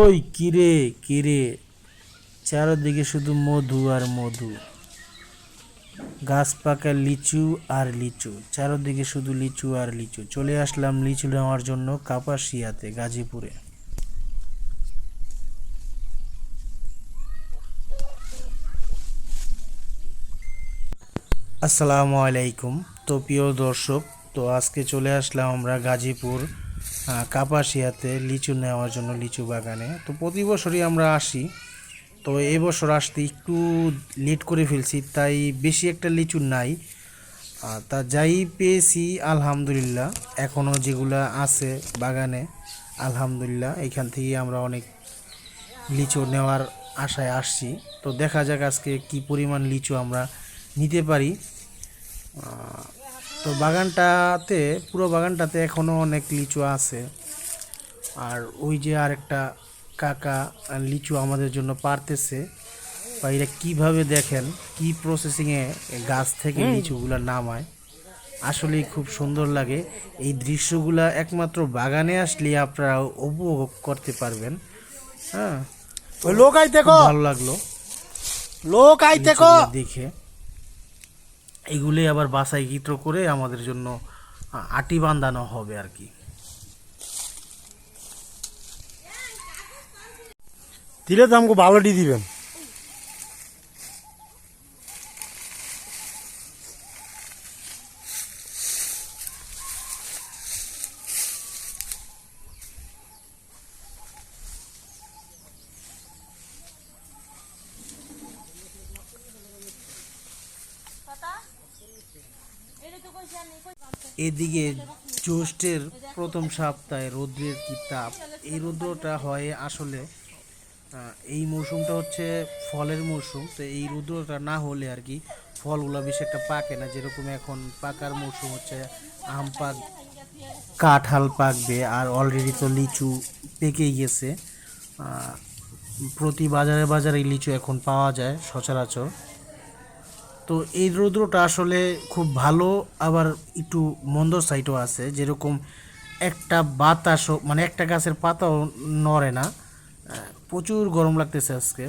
ওই কিরে কিরে, চারদিকে শুধু মধু আর মধু, গাছ পাকা লিচু আর লিচু, চারদিকে শুধু লিচু আর লিচু। চলে আসলাম লিচু নেওয়ার জন্য কাপাসিয়াতে, গাজীপুরে। আসসালামু আলাইকুম। তো প্রিয় দর্শক, তো আজকে চলে আসলাম আমরা গাজীপুর কাপাসিয়াতে লিচু নেওয়ার জন্য, লিচু বাগানে। তো প্রতি বছরই আমরা আসি, তো এবছর আসতে একটু লেট করে ফেলছি, তাই বেশি একটা লিচু নাই। তা যাই পেয়েছি আলহামদুলিল্লাহ, এখনও যেগুলা আছে বাগানে আলহামদুলিল্লাহ, এখান থেকে আমরা অনেক লিচু নেওয়ার আশায় আসছি। তো দেখা যাক আজকে কি পরিমাণ লিচু আমরা নিতে পারি। তো বাগানটাতে, পুরো বাগানটাতে এখনও অনেক লিচু আছে। আর ওই যে আরেকটা কাকা লিচু আমাদের জন্য পারতেছে। বা এরা কীভাবে দেখেন কি প্রসেসিংয়ে গাছ থেকে লিচুগুলো নামায়, আসলেই খুব সুন্দর লাগে। এই দৃশ্যগুলা একমাত্র বাগানে আসলে আপনারা উপভোগ করতে পারবেন। হ্যাঁ, ওই লোক আইতে খুব ভালো লাগলো লোক আইতে দেখে। এগুলি আবার বাছাইকৃত করে আমাদের জন্য আটি বাঁধানো হবে আর কি। দিলে তো আমাকে ভালো ডি দিবেন। এদিকে জ্যৈষ্ঠের প্রথম সপ্তাহে রৌদ্রের কি তাপ! এই রৌদ্রটা হয় আসলে, এই মৌসুমটা হচ্ছে ফলের মৌসুম। তো এই রৌদ্রটা না হলে আর কি ফলগুলো বেশি একটা পাকে না। যেরকম এখন পাকার মৌসুম হচ্ছে, আম পাক, কাঁঠাল পাকবে, আর অলরেডি তো লিচু পেকেই গেছে। প্রতি বাজারে বাজারে লিচু এখন পাওয়া যায় সচরাচর। তো এই রৌদ্রটা আসলে খুব ভালো, আবার একটু মন্দ সাইডও আছে। যেরকম একটা বাতাসও, মানে একটা গাছের পাতাও নড়ে না। প্রচুর গরম লাগতেছে আজকে,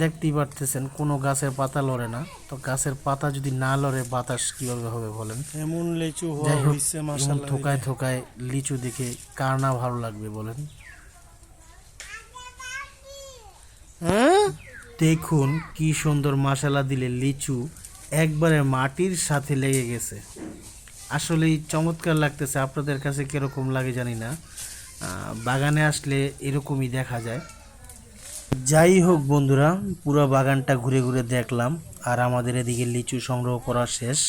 দেখতেই পারতেছেন কোনো গাছের পাতা লড়ে না। তো গাছের পাতা যদি না লড়ে, বাতাস কীভাবে হবে বলেন? এমন লিচু যাই হোক, হইছে এমন মাশাআল্লাহ। থোকায় থোকায় লিচু দেখে কার না ভালো লাগবে বলেন? হ্যাঁ, দেখুন কি সুন্দর মশালা দিলে লিচু একবারে মাটির সাথে লেগে গেছে। আসলেই চমৎকার লাগতেছে। আপনাদের কাছে কীরকম লাগে জানি না, বাগানে আসলে এরকমই দেখা যায়। যাই হোক বন্ধুরা, পুরো বাগানটা ঘুরে ঘুরে দেখলাম, আর আমাদের এদিকে লিচু সংগ্রহ করা শেষ।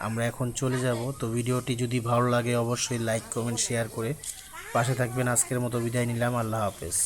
আমরা এখন চলে যাব। তো ভিডিওটি যদি ভালো লাগে অবশ্যই লাইক, কমেন্ট, শেয়ার করে পাশে থাকবেন। আজকের মতো বিদায় নিলাম, আল্লাহ হাফেজ।